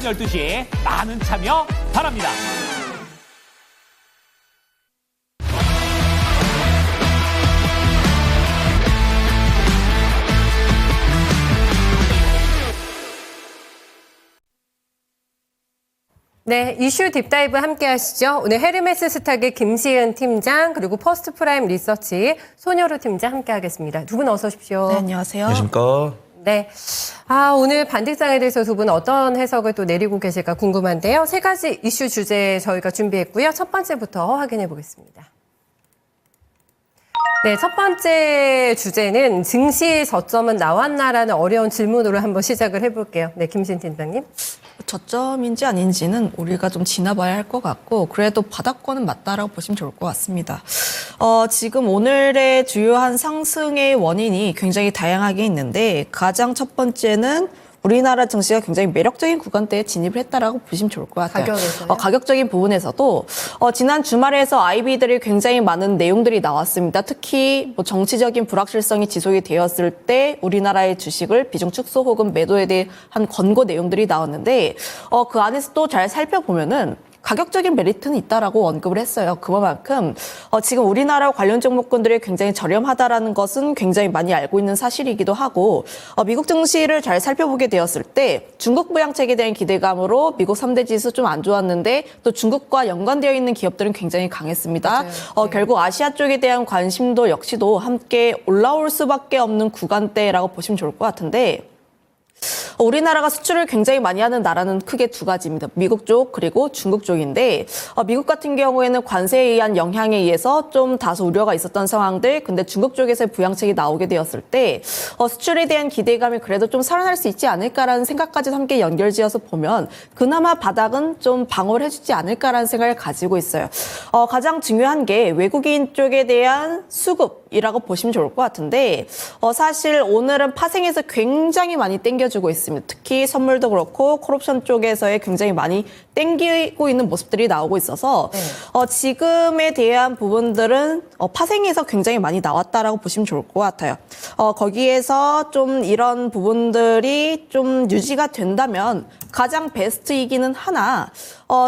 12시 많은 참여 바랍니다. 네, 이슈 딥다이브 함께 하시죠. 오늘 헤르메스 스탁의 김시은 팀장, 그리고 퍼스트프라임 리서치 손효루 팀장 함께 하겠습니다. 두 분 어서 오십시오. 네, 안녕하세요. 안녕하십니까. 네. 오늘 반등장에 대해서 두 분 어떤 해석을 또 내리고 계실까 궁금한데요. 세 가지 이슈 주제 저희가 준비했고요. 첫 번째부터 확인해 보겠습니다. 네, 첫 번째 주제는 증시 저점은 나왔나라는 어려운 질문으로 한번 시작을 해볼게요. 네, 김시은 팀장님. 저점인지 아닌지는 우리가 좀 지나봐야 할 것 같고 그래도 바닥권은 맞다라고 보시면 좋을 것 같습니다. 지금 오늘의 주요한 상승의 원인이 굉장히 다양하게 있는데 가장 첫 번째는 우리나라 증시가 굉장히 매력적인 구간대에 진입을 했다라고 보시면 좋을 것 같아요. 가격에서요? 가격적인 부분에서도 지난 주말에서 IB들이 굉장히 많은 내용들이 나왔습니다. 특히 뭐 정치적인 불확실성이 지속이 되었을 때 우리나라의 주식을 비중 축소 혹은 매도에 대한 권고 내용들이 나왔는데 그 안에서 또 잘 살펴보면은 가격적인 메리트는 있다라고 언급을 했어요. 그만큼 지금 우리나라 관련 종목군들이 굉장히 저렴하다라는 것은 굉장히 많이 알고 있는 사실이기도 하고 미국 증시를 잘 살펴보게 되었을 때 중국 부양책에 대한 기대감으로 미국 3대 지수 좀 안 좋았는데 또 중국과 연관되어 있는 기업들은 굉장히 강했습니다. 네. 결국 아시아 쪽에 대한 관심도 역시도 함께 올라올 수밖에 없는 구간대라고 보시면 좋을 것 같은데 우리나라가 수출을 굉장히 많이 하는 나라는 크게 두 가지입니다. 미국 쪽 그리고 중국 쪽인데 미국 같은 경우에는 관세에 의한 영향에 의해서 좀 다소 우려가 있었던 상황들 근데 중국 쪽에서의 부양책이 나오게 되었을 때 수출에 대한 기대감이 그래도 좀 살아날 수 있지 않을까라는 생각까지 함께 연결지어서 보면 그나마 바닥은 좀 방어를 해주지 않을까라는 생각을 가지고 있어요. 가장 중요한 게 외국인 쪽에 대한 수급이라고 보시면 좋을 것 같은데 사실 오늘은 파생에서 굉장히 많이 땡겨주고 있습니다. 특히 선물도 그렇고 콜옵션 쪽에서의 굉장히 많이 땡기고 있는 모습들이 나오고 있어서 지금에 대한 부분들은 파생에서 굉장히 많이 나왔다라고 보시면 좋을 것 같아요. 거기에서 좀 이런 부분들이 좀 유지가 된다면 가장 베스트이기는 하나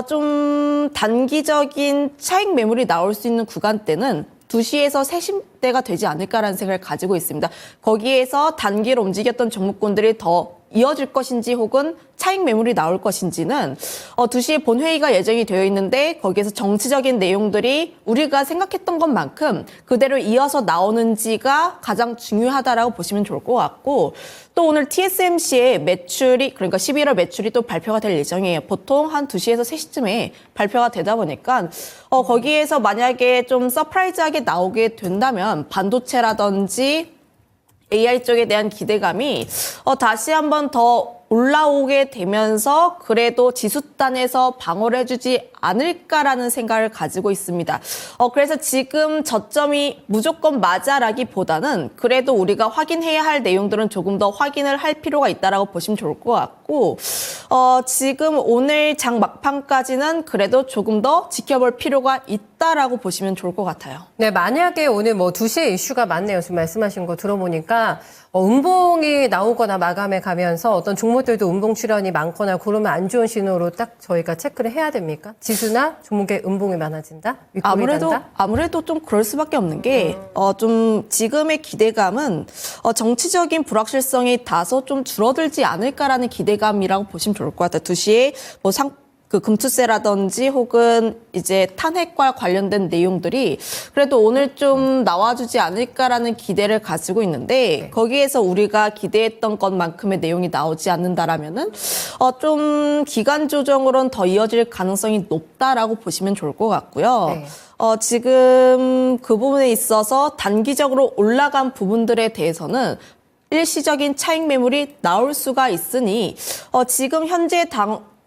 좀 단기적인 차익 매물이 나올 수 있는 구간대는 2시에서 3시대가 되지 않을까라는 생각을 가지고 있습니다. 거기에서 단기로 움직였던 종목군들이 더 이어질 것인지 혹은 차익 매물이 나올 것인지는 2시에 본회의가 예정이 되어 있는데 거기에서 정치적인 내용들이 우리가 생각했던 것만큼 그대로 이어서 나오는지가 가장 중요하다라고 보시면 좋을 것 같고 또 오늘 TSMC의 매출이 그러니까 11월 매출이 또 발표가 될 예정이에요. 보통 한 2시에서 3시쯤에 발표가 되다 보니까 거기에서 만약에 좀 서프라이즈하게 나오게 된다면 반도체라든지 AI 쪽에 대한 기대감이 다시 한번 더 올라오게 되면서 그래도 지수단에서 방어를 해주지 않을까라는 생각을 가지고 있습니다. 그래서 지금 저점이 무조건 맞아라기보다는 그래도 우리가 확인해야 할 내용들은 조금 더 확인을 할 필요가 있다라고 보시면 좋을 것 같고 지금 오늘 장 막판까지는 그래도 조금 더 지켜볼 필요가 있다라고 보시면 좋을 것 같아요. 네, 만약에 오늘 뭐 2시에 이슈가 많네요. 지금 말씀하신 거 들어보니까 음봉이 나오거나 마감에 가면서 어떤 종목들도 음봉 출현이 많거나 그러면 안 좋은 신호로 딱 저희가 체크를 해야 됩니까? 지수나 종목에 음봉이 많아진다? 아무래도 좀 그럴 수밖에 없는 게 좀 지금의 기대감은 정치적인 불확실성이 다소 좀 줄어들지 않을까라는 기대감이라고 보시면 좋을 것 같아요. 2시에 뭐 금투세라든지 혹은 이제 탄핵과 관련된 내용들이 그래도 오늘 좀 나와주지 않을까라는 기대를 가지고 있는데 거기에서 우리가 기대했던 것만큼의 내용이 나오지 않는다라면은 좀 기간 조정으로는 더 이어질 가능성이 높다라고 보시면 좋을 것 같고요. 네. 지금 그 부분에 있어서 단기적으로 올라간 부분들에 대해서는 일시적인 차익 매물이 나올 수가 있으니 지금 현재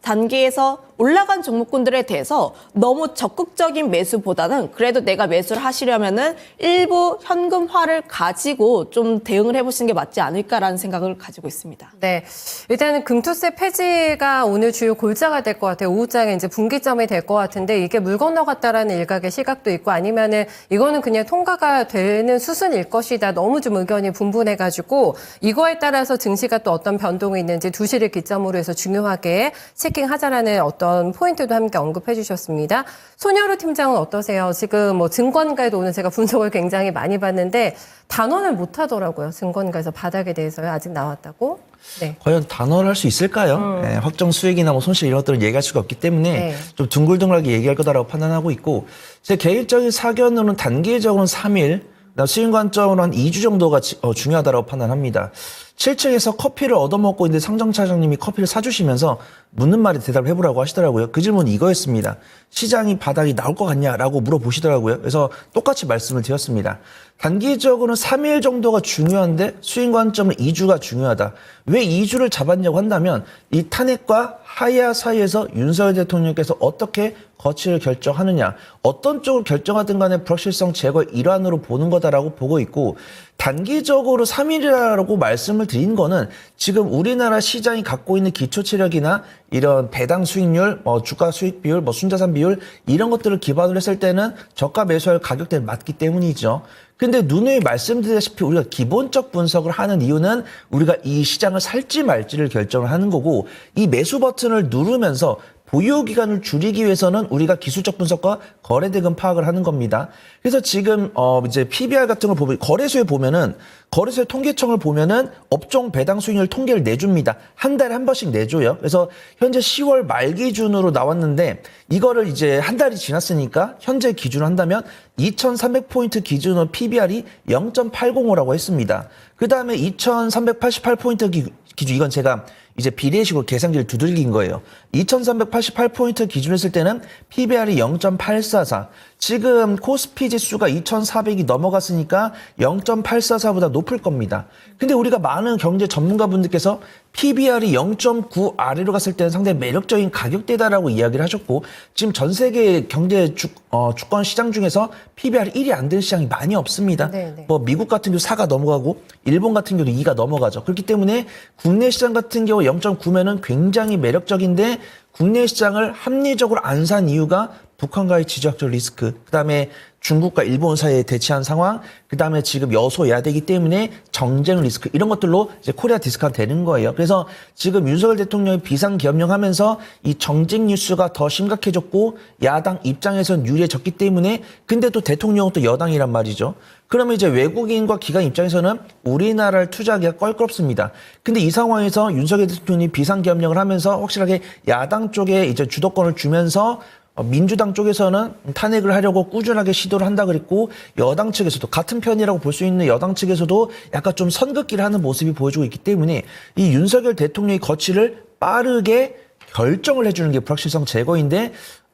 단계에서 올라간 종목군들에 대해서 너무 적극적인 매수보다는 그래도 내가 매수를 하시려면은 일부 현금화를 가지고 좀 대응을 해보시는 게 맞지 않을까라는 생각을 가지고 있습니다. 네. 일단은 금투세 폐지가 오늘 주요 골자가 될 것 같아요. 오후장에 이제 분기점이 될 것 같은데 이게 물 건너갔다라는 일각의 시각도 있고 아니면은 이거는 그냥 통과가 되는 수순일 것이다. 너무 좀 의견이 분분해가지고 이거에 따라서 증시가 또 어떤 변동이 있는지 2시를 기점으로 해서 중요하게 체킹하자라는 어떤 포인트도 함께 언급해 주셨습니다. 손여루 팀장은 어떠세요? 지금 뭐 증권가에도 오늘 제가 분석을 굉장히 많이 봤는데 단언을 못 하더라고요. 증권가에서 바닥에 대해서요. 아직 나왔다고. 네. 과연 단언을 할 수 있을까요? 네, 확정 수익이나 뭐 손실 이런 것들은 얘기할 수가 없기 때문에 네. 좀 둥글둥글하게 얘기할 거다라고 판단하고 있고 제 개인적인 사견으로는 단기적으로는 3일, 수익 관점으로 한 2주 정도가 중요하다고 판단합니다. 7층에서 커피를 얻어먹고 있는데 상점 차장님이 커피를 사주시면서 묻는 말에 대답을 해보라고 하시더라고요. 그 질문은 이거였습니다. 시장이 바닥이 나올 것 같냐라고 물어보시더라고요. 그래서 똑같이 말씀을 드렸습니다. 단기적으로는 3일 정도가 중요한데 수익 관점은 2주가 중요하다. 왜 2주를 잡았냐고 한다면 이 탄핵과 하야 사이에서 윤석열 대통령께서 어떻게 거취를 결정하느냐, 어떤 쪽을 결정하든 간에 불확실성 제거의 일환으로 보는 거다라고 보고 있고 단기적으로 3일이라고 말씀을 드린 거는 지금 우리나라 시장이 갖고 있는 기초 체력이나 이런 배당 수익률, 주가 수익 비율, 순자산 비율 이런 것들을 기반으로 했을 때는 저가 매수할 가격대는 맞기 때문이죠. 근데 누누이 말씀드렸다시피 우리가 기본적 분석을 하는 이유는 우리가 이 시장을 살지 말지를 결정을 하는 거고 이 매수 버튼을 누르면서 보유 기간을 줄이기 위해서는 우리가 기술적 분석과 거래 대금 파악을 하는 겁니다. 그래서 지금 이제 PBR 같은 걸 보면 거래소에 보면은 거래소의 통계청을 보면은 업종 배당 수익률 통계를 내줍니다. 한 달에 한 번씩 내줘요. 그래서 현재 10월 말 기준으로 나왔는데 이거를 이제 한 달이 지났으니까 현재 기준으로 한다면 2,300포인트 기준으로 PBR이 0.805라고 했습니다. 그 다음에 2,388포인트 기준 이건 제가 이제 비례식으로 계산기를 두들긴 거예요. 2,388포인트 기준으로 했을 때는 PBR이 0.844. 지금 코스피 지수가 2,400이 넘어갔으니까 0.844보다 높을 겁니다. 근데 우리가 많은 경제 전문가분들께서 PBR이 0.9 아래로 갔을 때는 상당히 매력적인 가격대다라고 이야기를 하셨고 지금 전 세계 경제 주권 시장 중에서 PBR이 1이 안 되는 시장이 많이 없습니다. 네네. 뭐 미국 같은 경우 4가 넘어가고 일본 같은 경우도 2가 넘어가죠. 그렇기 때문에 국내 시장 같은 경우 0.9면은 굉장히 매력적인데 국내 시장을 합리적으로 안 산 이유가 북한과의 지정학적 리스크, 그다음에 중국과 일본 사이에 대치한 상황, 그다음에 지금 여소야대이기 때문에 정쟁 리스크 이런 것들로 이제 코리아 디스크가 되는 거예요. 그래서 지금 윤석열 대통령이 비상계엄령하면서 이 정쟁 뉴스가 더 심각해졌고 야당 입장에선 유리해졌기 때문에 근데 또 대통령은 또 여당이란 말이죠. 그러면 이제 외국인과 기관 입장에서는 우리나라를 투자하기가 껄끄럽습니다. 근데 이 상황에서 윤석열 대통령이 비상계엄령을 하면서 확실하게 야당 쪽에 이제 주도권을 주면서 민주당 쪽에서는 탄핵을 하려고 꾸준하게 시도를 한다 그랬고 여당 측에서도 같은 편이라고 볼 수 있는 여당 측에서도 약간 좀 선긋기를 하는 모습이 보여주고 있기 때문에 이 윤석열 대통령의 거취를 빠르게 결정을 해주는 게 불확실성 제거인데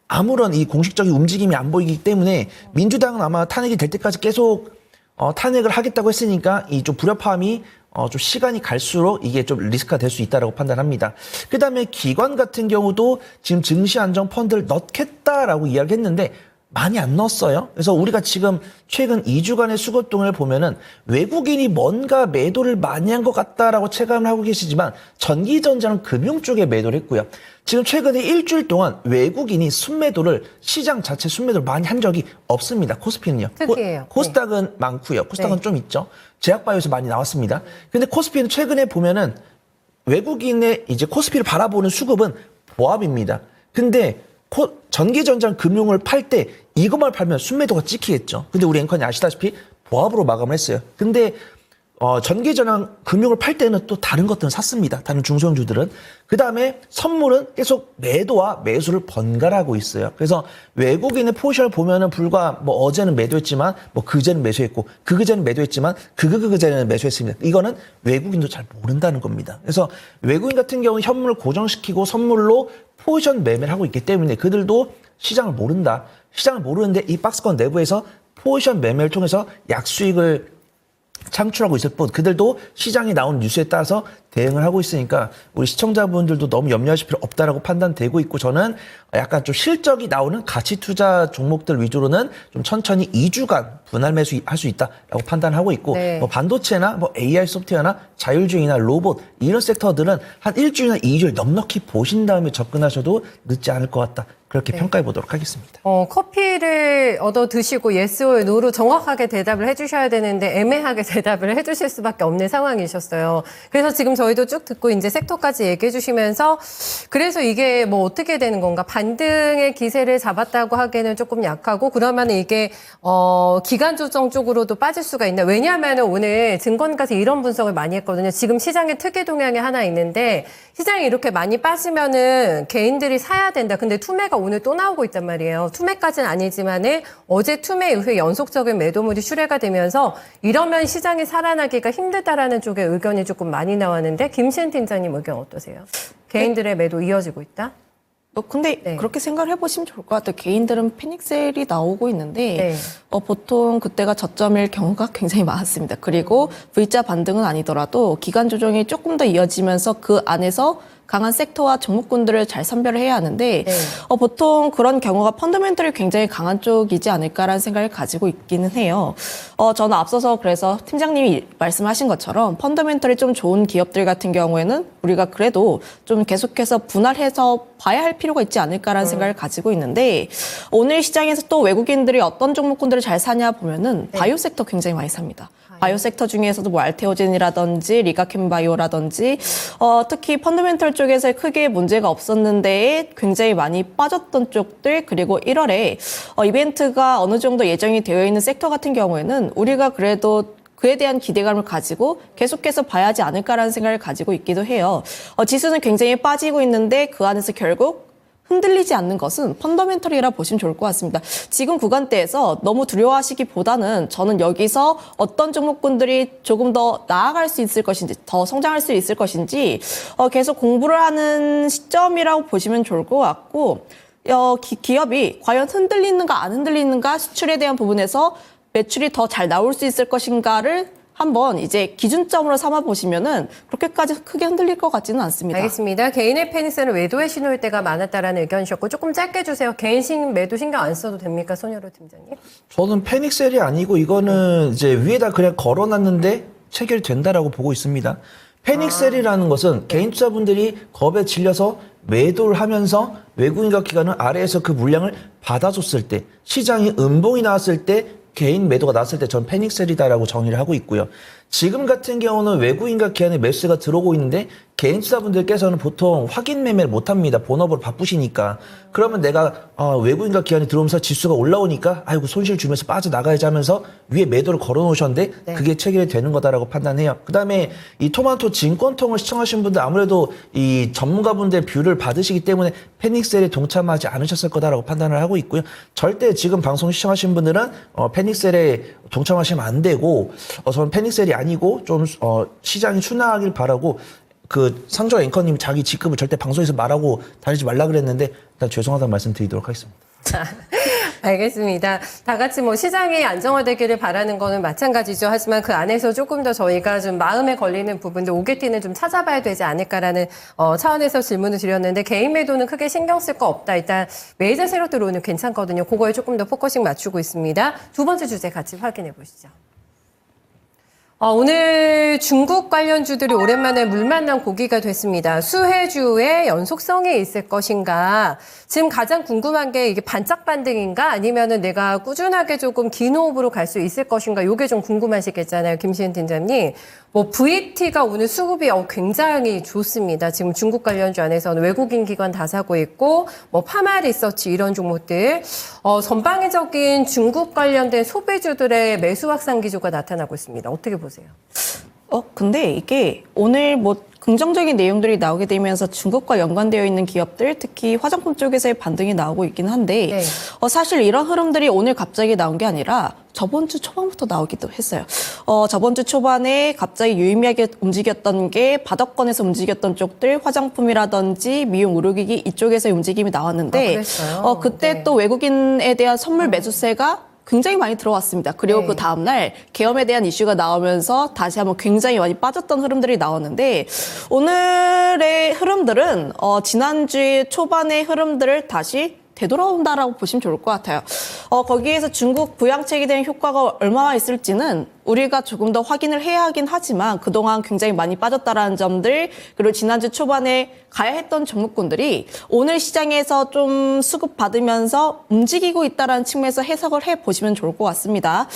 아무런 이 공식적인 움직임이 안 보이기 때문에 민주당은 아마 탄핵이 될 때까지 계속 탄핵을 하겠다고 했으니까 이 좀 불협화음이 좀 시간이 갈수록 이게 좀 리스크가 될 수 있다라고 판단합니다. 그 다음에 기관 같은 경우도 지금 증시안정펀드를 넣겠다라고 이야기했는데 많이 안 넣었어요. 그래서 우리가 지금 최근 2주간의 수급동을 보면은 외국인이 뭔가 매도를 많이 한 것 같다라고 체감을 하고 계시지만 전기전자는 금융 쪽에 매도를 했고요. 지금 최근에 일주일 동안 외국인이 순매도를 시장 자체 순매도를 많이 한 적이 없습니다. 코스피는요. 특이해요. 코스닥은 많고요. 코스닥은 네. 좀 있죠. 제약바이오에서 많이 나왔습니다. 근데 코스피는 최근에 보면은 외국인의 이제 코스피를 바라보는 수급은 보합입니다. 근데 전기전자 금융을 팔 때 이것만 팔면 순매도가 찍히겠죠. 근데 우리 앵커님 아시다시피 보합으로 마감을 했어요. 근데 전기전환 금융을 팔 때는 또 다른 것들은 샀습니다. 다른 중소형주들은. 그 다음에 선물은 계속 매도와 매수를 번갈아가고 있어요. 그래서 외국인의 포지션을 보면은 불과 뭐 어제는 매도했지만 뭐 그제는 매수했고 그제는 매도했지만 그제는 매수했습니다. 이거는 외국인도 잘 모른다는 겁니다. 그래서 외국인 같은 경우는 현물을 고정시키고 선물로 포지션 매매를 하고 있기 때문에 그들도 시장을 모른다. 시장을 모르는데 이 박스권 내부에서 포지션 매매를 통해서 약수익을 창출하고 있을 뿐 그들도 시장에 나온 뉴스에 따라서 대응을 하고 있으니까 우리 시청자분들도 너무 염려하실 필요 없다라고 판단되고 있고 저는 약간 좀 실적이 나오는 가치 투자 종목들 위주로는 좀 천천히 2주간 분할 매수할 수 있다라고 판단하고 있고 네. 뭐 반도체나 뭐 AI 소프트웨어나 자율주행이나 로봇 이런 섹터들은 한 일주일이나 2주일 넉넉히 보신 다음에 접근하셔도 늦지 않을 것 같다. 그렇게 평가해 보도록 하겠습니다. 커피를 얻어 드시고 yes or no로 정확하게 대답을 해주셔야 되는데 애매하게 대답을 해주실 수밖에 없는 상황이셨어요. 그래서 지금 저희도 쭉 듣고 이제 섹터까지 얘기해 주시면서 그래서 이게 뭐 어떻게 되는 건가? 반등의 기세를 잡았다고 하기에는 조금 약하고 그러면 이게 기간 조정 쪽으로도 빠질 수가 있나? 왜냐하면 오늘 증권가에서 이런 분석을 많이 했거든요. 지금 시장에 특이 동향이 하나 있는데 시장이 이렇게 많이 빠지면은 개인들이 사야 된다. 근데 투매가 오늘 또 나오고 있단 말이에요. 투매까지는 아니지만은 어제 투매 이후에 연속적인 매도물이 출회가 되면서 이러면 시장이 살아나기가 힘들다라는 쪽의 의견이 조금 많이 나왔는데 김시은 팀장님 의견 어떠세요? 개인들의 매도 이어지고 있다? 근데 네. 그렇게 생각을 해보시면 좋을 것 같아요. 개인들은 패닉셀이 나오고 있는데 네. 보통 그때가 저점일 경우가 굉장히 많았습니다. 그리고 V자 반등은 아니더라도 기간 조정이 조금 더 이어지면서 그 안에서 강한 섹터와 종목군들을 잘 선별을 해야 하는데 네. 보통 그런 경우가 펀더멘털이 굉장히 강한 쪽이지 않을까라는 생각을 가지고 있기는 해요. 저는 앞서서 그래서 팀장님이 말씀하신 것처럼 펀더멘털이 좀 좋은 기업들 같은 경우에는 우리가 그래도 좀 계속해서 분할해서 봐야 할 필요가 있지 않을까라는 생각을 가지고 있는데 오늘 시장에서 또 외국인들이 어떤 종목군들을 잘 사냐 보면은 바이오 섹터 굉장히 많이 삽니다. 바이오 섹터 중에서도 뭐 알테오젠이라든지 리가캠바이오라든지 특히 펀더멘털 쪽에서 크게 문제가 없었는데 굉장히 많이 빠졌던 쪽들 그리고 1월에 이벤트가 어느 정도 예정이 되어 있는 섹터 같은 경우에는 우리가 그래도 그에 대한 기대감을 가지고 계속해서 봐야 하지 않을까라는 생각을 가지고 있기도 해요. 지수는 굉장히 빠지고 있는데 그 안에서 결국 흔들리지 않는 것은 펀더멘털이라 보시면 좋을 것 같습니다. 지금 구간대에서 너무 두려워하시기보다는 저는 여기서 어떤 종목군들이 조금 더 나아갈 수 있을 것인지 더 성장할 수 있을 것인지 계속 공부를 하는 시점이라고 보시면 좋을 것 같고 기업이 과연 흔들리는가 안 흔들리는가 수출에 대한 부분에서 매출이 더 잘 나올 수 있을 것인가를 한번 이제 기준점으로 삼아 보시면은 그렇게까지 크게 흔들릴 것 같지는 않습니다. 알겠습니다. 개인의 페닉스는 외도에 신호일 때가 많았다라는 의견이셨고 조금 짧게 주세요. 개인 매도 신경 안 써도 됩니까? 손여로 팀장님. 저는 패닉셀이 아니고 이거는 이제 위에다 그냥 걸어놨는데 체결된다라고 보고 있습니다. 패닉셀이라는 것은 개인 투자분들이 겁에 질려서 매도를 하면서 외국인과 기관은 아래에서 그 물량을 받아줬을 때 시장이 음봉이 나왔을 때 개인 매도가 나왔을 때 전 패닉셀이다라고 정의를 하고 있고요. 지금 같은 경우는 외국인과 기관의 매수가 들어오고 있는데 개인 투자분들께서는 보통 확인 매매를 못합니다. 본업으로 바쁘시니까. 그러면 내가 외국인과 기관이 들어오면서 지수가 올라오니까 아이고 손실 주면서 빠져나가야지 하면서 위에 매도를 걸어놓으셨는데 네. 그게 체결이 되는 거다라고 판단해요. 그다음에 이 토마토 진권통을 시청하신 분들 아무래도 이 전문가분들 뷰를 받으시기 때문에 패닉셀에 동참하지 않으셨을 거다라고 판단을 하고 있고요. 절대 지금 방송 시청하신 분들은 패닉셀에 동참하시면 안 되고 저는 패닉셀이 아니고 좀 시장이 순항하길 바라고 그 상조 앵커님이 자기 직급을 절대 방송에서 말하고 다니지 말라 그랬는데 일단 죄송하다는 말씀 드리도록 하겠습니다. 알겠습니다. 다 같이 뭐 시장이 안정화되기를 바라는 거는 마찬가지죠. 하지만 그 안에서 조금 더 저희가 좀 마음에 걸리는 부분들 오게티는 좀 찾아봐야 되지 않을까라는 차원에서 질문을 드렸는데 개인 매도는 크게 신경 쓸 거 없다. 일단 메이저 세력들 오늘 괜찮거든요. 그거에 조금 더 포커싱 맞추고 있습니다. 두 번째 주제 같이 확인해 보시죠. 오늘 중국 관련주들이 오랜만에 물 만난 고기가 됐습니다. 수혜주의 연속성이 있을 것인가? 지금 가장 궁금한 게 이게 반짝 반등인가? 아니면은 내가 꾸준하게 조금 긴 호흡으로 갈 수 있을 것인가? 이게 좀 궁금하시겠잖아요, 김시은 팀장님. 뭐 VT가 오늘 수급이 굉장히 좋습니다. 지금 중국 관련주 안에서는 외국인 기관 다 사고 있고, 뭐 파마 리서치 이런 종목들, 전방위적인 중국 관련된 소비주들의 매수 확산 기조가 나타나고 있습니다. 어떻게 보세요? 근데 이게 오늘 뭐 긍정적인 내용들이 나오게 되면서 중국과 연관되어 있는 기업들, 특히 화장품 쪽에서의 반등이 나오고 있긴 한데, 네. 사실 이런 흐름들이 오늘 갑자기 나온 게 아니라 저번 주 초반부터 나오기도 했어요. 저번 주 초반에 갑자기 유의미하게 움직였던 게 바닥권에서 움직였던 쪽들, 화장품이라든지 미용 의료기기 이쪽에서 움직임이 나왔는데, 그랬어요? 그때 네. 또 외국인에 대한 선물 매수세가 굉장히 많이 들어왔습니다. 그리고 네. 그 다음날 계엄에 대한 이슈가 나오면서 다시 한번 굉장히 많이 빠졌던 흐름들이 나왔는데 오늘의 흐름들은 지난주 초반의 흐름들을 다시 되돌아온다라고 보시면 좋을 것 같아요. 거기에서 중국 부양책에 대한 효과가 얼마나 있을지는 우리가 조금 더 확인을 해야 하긴 하지만 그동안 굉장히 많이 빠졌다라는 점들, 그리고 지난주 초반에 가야 했던 종목군들이 오늘 시장에서 좀 수급받으면서 움직이고 있다라는 측면에서 해석을 해보시면 좋을 것 같습니다.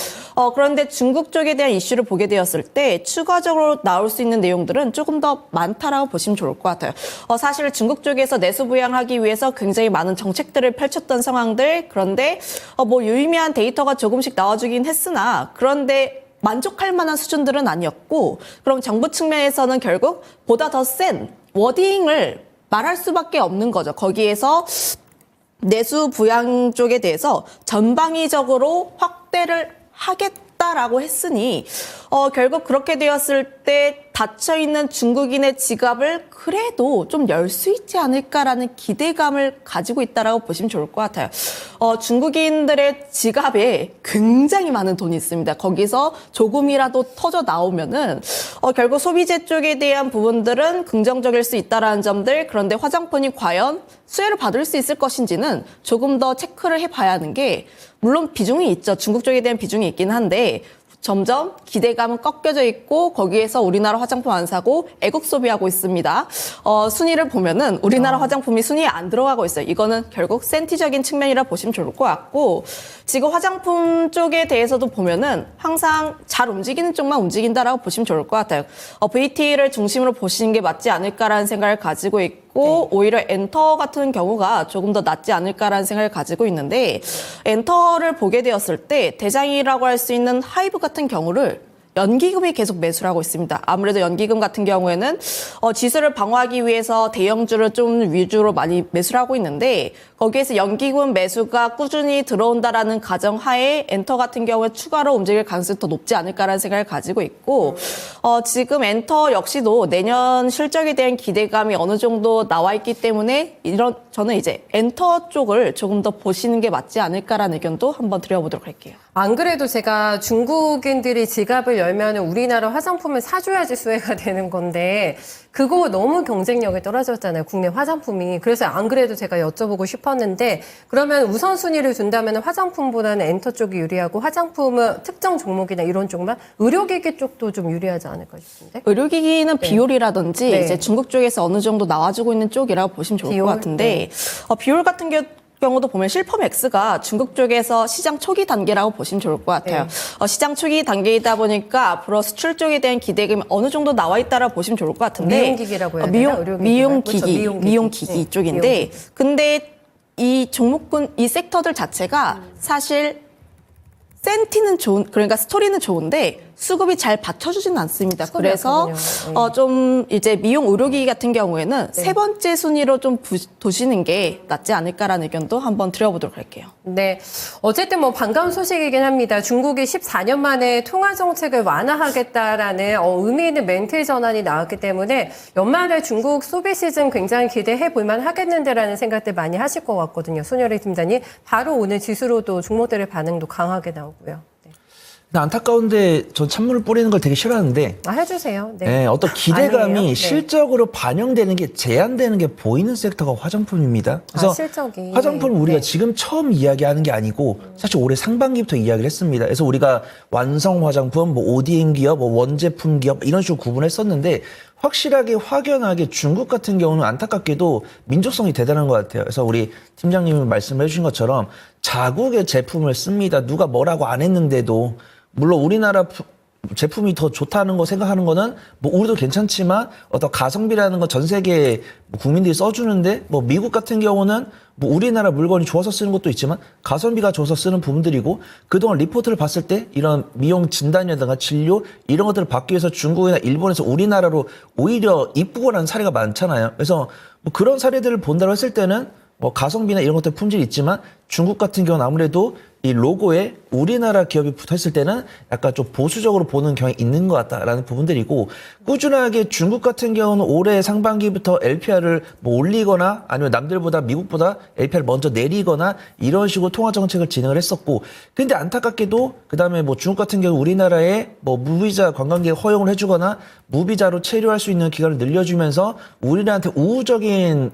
그런데 중국 쪽에 대한 이슈를 보게 되었을 때 추가적으로 나올 수 있는 내용들은 조금 더 많다라고 보시면 좋을 것 같아요. 사실 중국 쪽에서 내수 부양하기 위해서 굉장히 많은 정책들을 펼쳤던 상황들, 그런데 뭐 유의미한 데이터가 조금씩 나와주긴 했으나 그런데 만족할 만한 수준들은 아니었고, 그럼 정부 측면에서는 결국 보다 더 센 워딩을 말할 수밖에 없는 거죠. 거기에서 내수 부양 쪽에 대해서 전방위적으로 확대를 하겠다라고 했으니 결국 그렇게 되었을 때 닫혀있는 중국인의 지갑을 그래도 좀 열 수 있지 않을까라는 기대감을 가지고 있다라고 보시면 좋을 것 같아요. 중국인들의 지갑에 굉장히 많은 돈이 있습니다. 거기서 조금이라도 터져 나오면은 결국 소비재 쪽에 대한 부분들은 긍정적일 수 있다라는 점들, 그런데 화장품이 과연 수혜를 받을 수 있을 것인지는 조금 더 체크를 해봐야 하는 게, 물론 비중이 있죠. 중국 쪽에 대한 비중이 있긴 한데 점점 기대감은 꺾여져 있고 거기에서 우리나라 화장품 안 사고 애국 소비하고 있습니다. 순위를 보면은 우리나라 화장품이 순위에 안 들어가고 있어요. 이거는 결국 센티적인 측면이라 보시면 좋을 것 같고, 지금 화장품 쪽에 대해서도 보면은 항상 잘 움직이는 쪽만 움직인다라고 보시면 좋을 것 같아요. VT를 중심으로 보시는 게 맞지 않을까라는 생각을 가지고 있고, 오히려 엔터 같은 경우가 조금 더 낫지 않을까라는 생각을 가지고 있는데, 엔터를 보게 되었을 때 대장이라고 할 수 있는 하이브 같은 경우를 연기금이 계속 매수를 하고 있습니다. 아무래도 연기금 같은 경우에는 지수를 방어하기 위해서 대형주를 좀 위주로 많이 매수를 하고 있는데, 거기에서 연기금 매수가 꾸준히 들어온다라는 가정하에 엔터 같은 경우에 추가로 움직일 가능성이 더 높지 않을까라는 생각을 가지고 있고, 지금 엔터 역시도 내년 실적에 대한 기대감이 어느 정도 나와 있기 때문에 저는 이제 엔터 쪽을 조금 더 보시는 게 맞지 않을까라는 의견도 한번 드려보도록 할게요. 안 그래도 제가 중국인들이 지갑을 열면 우리나라 화장품을 사줘야지 수혜가 되는 건데 그거 너무 경쟁력이 떨어졌잖아요. 국내 화장품이. 그래서 안 그래도 제가 여쭤보고 싶었는데, 그러면 우선순위를 둔다면 화장품보다는 엔터 쪽이 유리하고 화장품은 특정 종목이나 이런 쪽만, 의료기기 쪽도 좀 유리하지 않을까 싶은데. 의료기기는 비올이라든지 네. 이제 중국 쪽에서 어느 정도 나와주고 있는 쪽이라고 보시면 좋을 비올? 것 같은데, 비올 같은 경우도 보면 실펌X가 중국 쪽에서 시장 초기 단계라고 보시면 좋을 것 같아요. 시장 초기 단계이다 보니까 앞으로 수출 쪽에 대한 기대감이 어느 정도 나와 있다라고 보시면 좋을 것 같은데, 미용기기라고 해야 되나? 의료기기가? 그렇죠, 미용기기 네, 쪽인데, 미용기기. 근데 이 종목군, 이 섹터들 자체가 사실 센티는 그러니까 스토리는 좋은데 수급이 잘 받쳐주지는 않습니다. 수급이 그래서 약하군요. 좀 이제 미용 의료기기 같은 경우에는 세 번째 순위로 좀 두시는 게 낫지 않을까라는 의견도 한번 드려보도록 할게요. 네. 어쨌든 뭐 반가운 소식이긴 합니다. 중국이 14년 만에 통화 정책을 완화하겠다라는 의미 있는 멘트 전환이 나왔기 때문에 연말에 중국 소비 시즌 굉장히 기대해 볼만 하겠는데라는 생각들 많이 하실 것 같거든요. 손열희 팀장님. 바로 오늘 지수로도 종목들의 반응도 강하게 나오고요. 네. 근데 안타까운데 전 찬물을 뿌리는 걸 되게 싫어하는데 해주세요. 네. 네, 어떤 기대감이 아니에요? 네. 실적으로 반영되는 게 제한되는 게 보이는 섹터가 화장품입니다. 그래서 실적이. 화장품은 우리가 네. 지금 처음 이야기하는 게 아니고 사실 올해 상반기부터 이야기를 했습니다. 그래서 우리가 완성 화장품, 뭐 ODM 기업, 뭐 원제품 기업 이런 식으로 구분했었는데 확실하게 확연하게 중국 같은 경우는 안타깝게도 민족성이 대단한 것 같아요. 그래서 우리 팀장님이 말씀해 주신 것처럼 자국의 제품을 씁니다. 누가 뭐라고 안 했는데도. 물론 우리나라 제품이 더 좋다는 거 생각하는 거는 뭐 우리도 괜찮지만 어떤 가성비라는 건 전 세계 국민들이 써주는데, 뭐 미국 같은 경우는 뭐 우리나라 물건이 좋아서 쓰는 것도 있지만 가성비가 좋아서 쓰는 부분들이고, 그동안 리포트를 봤을 때 이런 미용 진단이라든가 진료 이런 것들을 받기 위해서 중국이나 일본에서 우리나라로 오히려 입국을 하는 사례가 많잖아요. 그래서 뭐 그런 사례들을 본다고 했을 때는 뭐 가성비나 이런 것들 품질이 있지만 중국 같은 경우는 아무래도 이 로고에 우리나라 기업이 붙어있을 때는 약간 좀 보수적으로 보는 경향이 있는 것 같다라는 부분들이고, 꾸준하게 중국 같은 경우는 올해 상반기부터 LPR을 뭐 올리거나 아니면 남들보다 미국보다 LPR을 먼저 내리거나 이런 식으로 통화 정책을 진행을 했었고, 근데 안타깝게도 그다음에 뭐 중국 같은 경우 우리나라에 뭐 무비자 관광객 허용을 해주거나 무비자로 체류할 수 있는 기간을 늘려주면서 우리나라한테 우호적인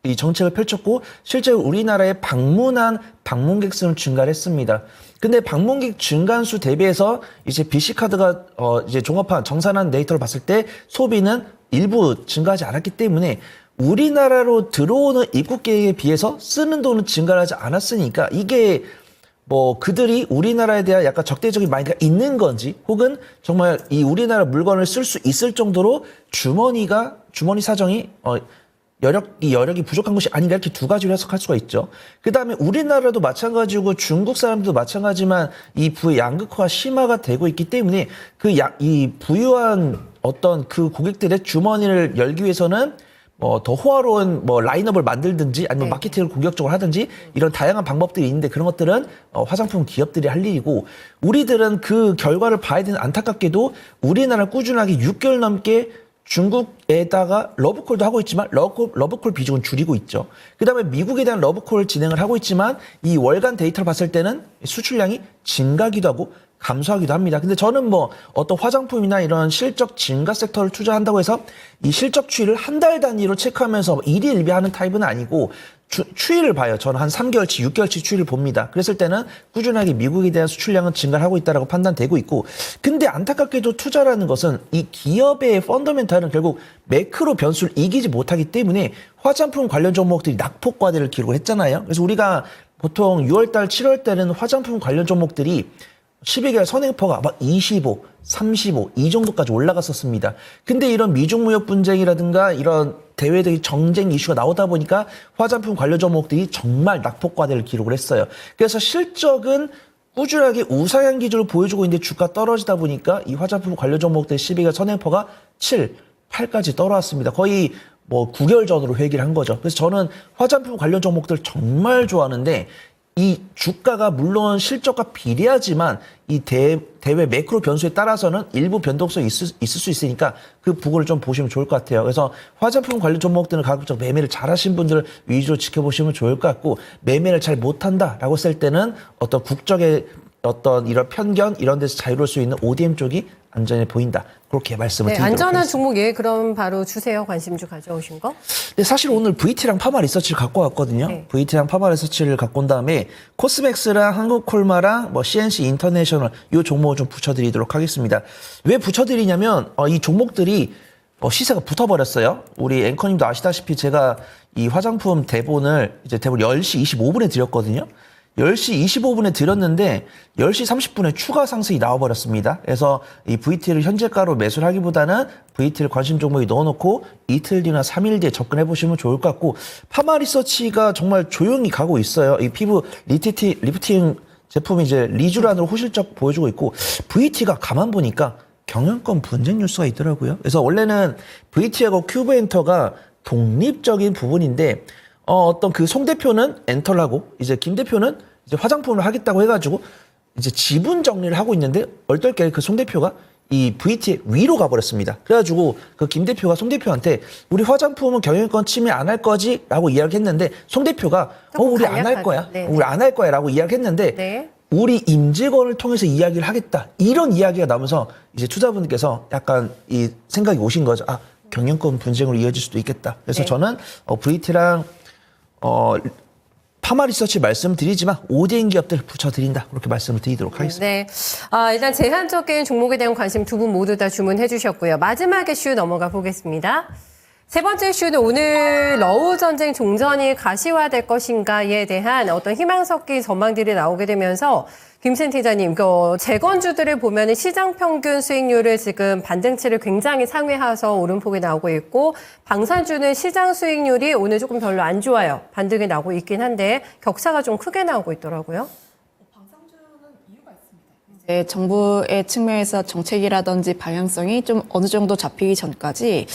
이 정책을 펼쳤고, 실제로 우리나라에 방문한 방문객 수는 증가를 했습니다. 근데 방문객 증가 수 대비해서 이제 BC카드가 이제 종합한 정산한 데이터를 봤을 때 소비는 일부 증가하지 않았기 때문에 우리나라로 들어오는 입국객에 비해서 쓰는 돈은 증가하지 않았으니까, 이게 뭐 그들이 우리나라에 대한 약간 적대적인 마인드가 있는 건지, 혹은 정말 이 우리나라 물건을 쓸 수 있을 정도로 주머니 사정이 여력이 부족한 것이 아닌가, 이렇게 두 가지로 해석할 수가 있죠. 그 다음에 우리나라도 마찬가지고 중국 사람들도 마찬가지지만 이 부의 양극화가 심화가 되고 있기 때문에 이 부유한 어떤 그 고객들의 주머니를 열기 위해서는 더 호화로운 라인업을 만들든지 아니면 마케팅을 공격적으로 하든지 이런 다양한 방법들이 있는데, 그런 것들은 화장품 기업들이 할 일이고, 우리들은 그 결과를 봐야 되는, 안타깝게도 우리나라 꾸준하게 6개월 넘게 중국에다가 러브콜도 하고 있지만 러브콜 비중은 줄이고 있죠. 그다음에 미국에 대한 러브콜을 진행을 하고 있지만 이 월간 데이터를 봤을 때는 수출량이 증가하기도 하고 감소하기도 합니다. 근데 저는 어떤 화장품이나 이런 실적 증가 섹터를 투자한다고 해서 이 실적 추이를 한 달 단위로 체크하면서 일희일비하는 타입은 아니고 추이를 봐요. 저는 한 3개월치, 6개월치 추이를 봅니다. 그랬을 때는 꾸준하게 미국에 대한 수출량은 증가를 하고 있다고 판단되고 있고, 근데 안타깝게도 투자라는 것은 이 기업의 펀더멘탈은 결국 매크로 변수를 이기지 못하기 때문에 화장품 관련 종목들이 낙폭 과대를 기록을 했잖아요. 그래서 우리가 보통 6월달, 7월달에는 화장품 관련 종목들이 12개월 선행포가 막 25, 35 이 정도까지 올라갔었습니다. 근데 이런 미중 무역 분쟁이라든가 이런 대외적인 정쟁 이슈가 나오다 보니까 화장품 관련 종목들이 정말 낙폭 과대를 기록을 했어요. 그래서 실적은 꾸준하게 우상향 기조를 보여주고 있는데 주가 떨어지다 보니까 이 화장품 관련 종목들 12개월 선행포가 7, 8까지 떨어졌습니다. 거의 9개월 전으로 회귀를 한 거죠. 그래서 저는 화장품 관련 종목들 정말 좋아하는데, 이 주가가 물론 실적과 비례하지만 이 대외 매크로 변수에 따라서는 일부 변동성이 있을 수 있으니까 그 부분을 좀 보시면 좋을 것 같아요. 그래서 화장품 관련 종목들은 가급적 매매를 잘 하신 분들 위주로 지켜보시면 좋을 것 같고, 매매를 잘 못한다라고 했을 때는 어떤 국적의 어떤 이런 편견 이런 데서 자유로울 수 있는 ODM 쪽이 안전해 보인다. 그렇게 말씀을 드리도록 안전한 하겠습니다. 종목, 그럼 바로 주세요. 관심주 가져오신 거. 근데 사실 오늘 VT랑 파마 리서치를 갖고 왔거든요. 네. VT랑 파마 리서치를 갖고 온 다음에 코스맥스랑 한국콜마랑 CNC 인터내셔널 이 종목을 좀 붙여드리도록 하겠습니다. 왜 붙여드리냐면 이 종목들이 시세가 붙어버렸어요. 우리 앵커님도 아시다시피 제가 이 화장품 대본 10시 25분에 드렸거든요. 10시 25분에 드렸는데 10시 30분에 추가 상승이 나와버렸습니다. 그래서 이 VT를 현재가로 매수를 하기보다는 VT를 관심 종목에 넣어놓고 이틀 뒤나 3일 뒤에 접근해보시면 좋을 것 같고, 파마 리서치가 정말 조용히 가고 있어요. 이 피부 리프팅 제품이 이제 리쥬란으로 호실적 보여주고 있고, VT가 가만 보니까 경영권 분쟁 뉴스가 있더라고요. 그래서 원래는 VT하고 큐브엔터가 독립적인 부분인데, 어떤 그 송 대표는 엔터를 하고 이제 김 대표는 이제 화장품을 하겠다고 해가지고 이제 지분 정리를 하고 있는데, 얼떨결에 그 송 대표가 이 VT 위로 가버렸습니다. 그래가지고 그 김 대표가 송 대표한테 우리 화장품은 경영권 침해 안 할 거지? 라고 이야기했는데, 송 대표가 우리 안 할 거야. 네. 우리 안 할 거야. 라고 이야기했는데, 네. 우리 임직원을 통해서 이야기를 하겠다. 이런 이야기가 나오면서 이제 투자분들께서 약간 이 생각이 오신 거죠. 경영권 분쟁으로 이어질 수도 있겠다. 그래서 네. 저는 VT랑 파마 리서치 말씀드리지만 ODM 기업들 붙여드린다. 그렇게 말씀을 드리도록 하겠습니다. 네. 일단 제한적인 종목에 대한 관심 두 분 모두 다 주문해 주셨고요. 마지막 이슈 넘어가 보겠습니다. 세 번째 이슈는 오늘 러우 전쟁 종전이 가시화될 것인가에 대한 어떤 희망 섞인 전망들이 나오게 되면서, 김신 기자님, 재건주들을 보면 시장 평균 수익률을 지금 반등치를 굉장히 상회해서 오름폭이 나오고 있고, 방산주는 시장 수익률이 오늘 조금 별로 안 좋아요. 반등이 나오고 있긴 한데 격차가 좀 크게 나오고 있더라고요. 이제 정부의 측면에서 정책이라든지 방향성이 좀 어느 정도 잡히기 전까지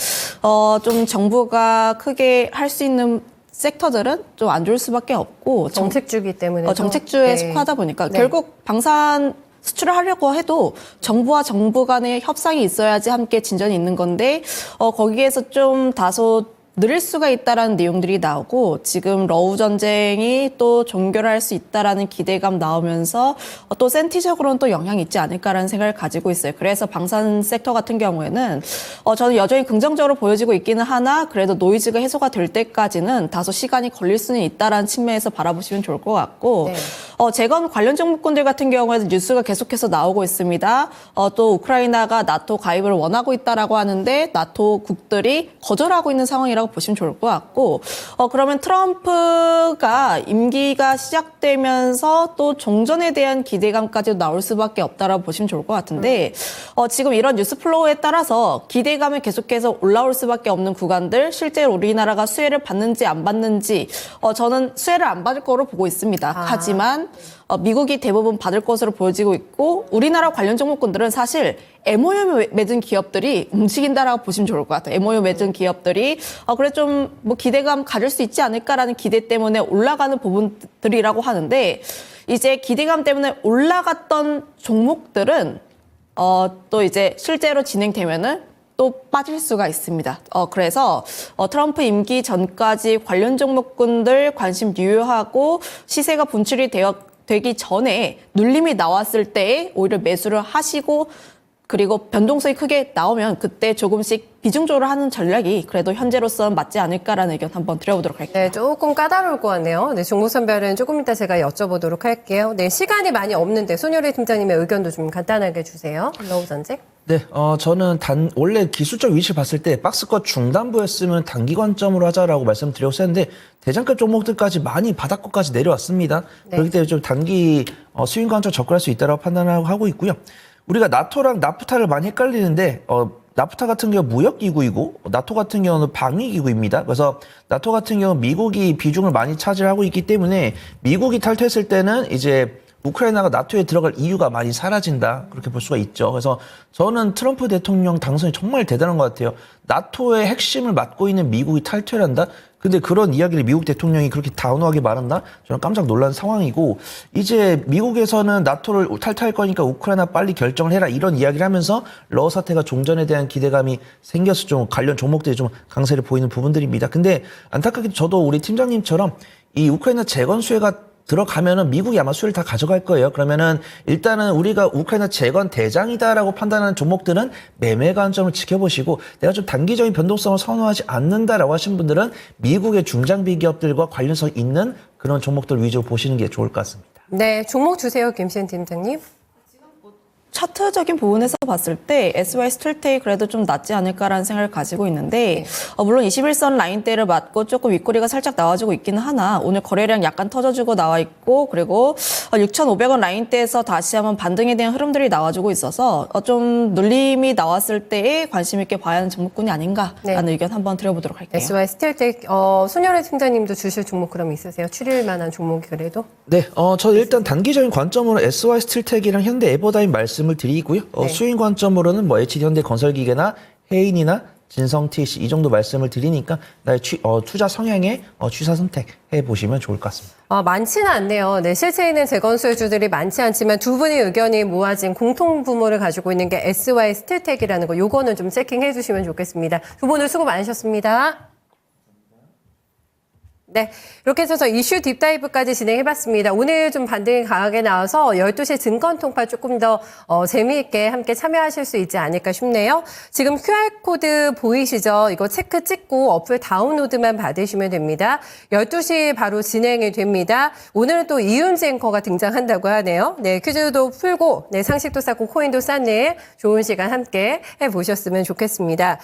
좀 정부가 크게 할 수 있는 섹터들은 좀 안 좋을 수밖에 없고 정책주기 때문에 정책주에 네. 속하다 보니까 네. 결국 방산 수출을 하려고 해도 정부와 정부 간의 협상이 있어야지 함께 진전이 있는 건데 거기에서 좀 다소 느릴 수가 있다라는 내용들이 나오고 지금 러우 전쟁이 또 종결할 수 있다라는 기대감 나오면서 또 센티적으로는 또 영향이 있지 않을까라는 생각을 가지고 있어요. 그래서 방산 섹터 같은 경우에는 저는 여전히 긍정적으로 보여지고 있기는 하나 그래도 노이즈가 해소가 될 때까지는 다소 시간이 걸릴 수는 있다라는 측면에서 바라보시면 좋을 것 같고 네. 재건 관련 종목군들 같은 경우에도 뉴스가 계속해서 나오고 있습니다. 또 우크라이나가 나토 가입을 원하고 있다라고 하는데 나토 국들이 거절하고 있는 상황이라고 보시면 좋을 것 같고 그러면 트럼프가 임기가 시작되면서 또 종전에 대한 기대감까지도 나올 수밖에 없다라고 보시면 좋을 것 같은데 지금 이런 뉴스 플로우에 따라서 기대감이 계속해서 올라올 수밖에 없는 구간들 실제로 우리나라가 수혜를 받는지 안 받는지 저는 수혜를 안 받을 거로 보고 있습니다. 하지만 미국이 대부분 받을 것으로 보여지고 있고 우리나라 관련 종목군들은 사실 MOU 맺은 기업들이 움직인다라고 보시면 좋을 것 같아요. MOU 맺은 기업들이 그래 좀 뭐 기대감 가질 수 있지 않을까라는 기대 때문에 올라가는 부분들이라고 하는데 이제 기대감 때문에 올라갔던 종목들은 또 이제 실제로 진행되면은 또 빠질 수가 있습니다. 그래서 트럼프 임기 전까지 관련 종목군들 관심 유효하고 시세가 분출이 되기 전에 눌림이 나왔을 때에 오히려 매수를 하시고 그리고 변동성이 크게 나오면 그때 조금씩 비중조를 하는 전략이 그래도 현재로서는 맞지 않을까라는 의견 한번 드려보도록 할게요. 네, 조금 까다로울 것 같네요. 네, 종목 선별은 조금 이따 제가 여쭤보도록 할게요. 네, 시간이 많이 없는데 손효리 팀장님의 의견도 좀 간단하게 주세요. 러우 전쟁. 네, 저는 원래 기술적 위치 봤을 때 박스권 중단부였으면 단기 관점으로 하자라고 말씀드리고 있었는데 대장급 종목들까지 많이 바닥권까지 내려왔습니다. 네. 그렇기 때문에 좀 단기 스윙 관점 접근할 수 있다고 판단하고 있고요. 우리가 나토랑 나프타를 많이 헷갈리는데 나프타 같은 경우 무역기구이고 나토 같은 경우는 방위기구입니다. 그래서 나토 같은 경우 미국이 비중을 많이 차지하고 있기 때문에 미국이 탈퇴했을 때는 이제 우크라이나가 나토에 들어갈 이유가 많이 사라진다. 그렇게 볼 수가 있죠. 그래서 저는 트럼프 대통령 당선이 정말 대단한 것 같아요. 나토의 핵심을 맡고 있는 미국이 탈퇴를 한다? 근데 그런 이야기를 미국 대통령이 그렇게 단호하게 말한다? 저는 깜짝 놀란 상황이고 이제 미국에서는 나토를 탈퇴할 거니까 우크라이나 빨리 결정을 해라 이런 이야기를 하면서 러우 사태가 종전에 대한 기대감이 생겨서 좀 관련 종목들이 좀 강세를 보이는 부분들입니다. 근데 안타깝게도 저도 우리 팀장님처럼 이 우크라이나 재건 수혜가 들어가면은 미국이 아마 수혜를 다 가져갈 거예요. 그러면은 일단은 우리가 우크라이나 재건 대장이다라고 판단하는 종목들은 매매 관점을 지켜보시고 내가 좀 단기적인 변동성을 선호하지 않는다라고 하신 분들은 미국의 중장비 기업들과 관련성 있는 그런 종목들 위주로 보시는 게 좋을 것 같습니다. 네, 종목 주세요, 김시현 팀장님. 차트적인 부분에서 봤을 때 SY 스틸텍이 그래도 좀 낫지 않을까라는 생각을 가지고 있는데 물론 21선 라인대를 맞고 조금 윗꼬리가 살짝 나와주고 있기는 하나 오늘 거래량 약간 터져주고 나와 있고 그리고 6,500원 라인대에서 다시 한번 반등에 대한 흐름들이 나와주고 있어서 좀 눌림이 나왔을 때에 관심 있게 봐야 하는 종목군이 아닌가라는 의견 한번 드려보도록 할게요. SY 스틸텍 손효리 팀장님도 주실 종목 그럼 있으세요? 추릴 만한 종목이 그래도? 네, 저 일단 단기적인 관점으로 SY 스틸텍이랑 현대 에버다임 말씀을 드리고요. 네. 수익 관점으로는 뭐 HD 현대건설기계나 해인이나 진성 TC 이 정도 말씀을 드리니까 나의 투자 성향에 취사 선택해 보시면 좋을 것 같습니다. 많지는 않네요. 네, 실체 있는 재건수주들이 많지 않지만 두 분의 의견이 모아진 공통 부모를 가지고 있는 게 SY 스틸텍이라는 거. 요거는 좀 체킹해 주시면 좋겠습니다. 두 분 오늘 수고 많으셨습니다. 네, 이렇게 해서 이슈 딥다이브까지 진행해봤습니다. 오늘 좀 반등이 강하게 나와서 12시 증권 통파 조금 더 재미있게 함께 참여하실 수 있지 않을까 싶네요. 지금 QR코드 보이시죠? 이거 체크 찍고 어플 다운로드만 받으시면 됩니다. 12시 바로 진행이 됩니다. 오늘은 또 이윤지 앵커가 등장한다고 하네요. 네, 퀴즈도 풀고 네, 상식도 쌓고 코인도 쌓는 좋은 시간 함께 해보셨으면 좋겠습니다.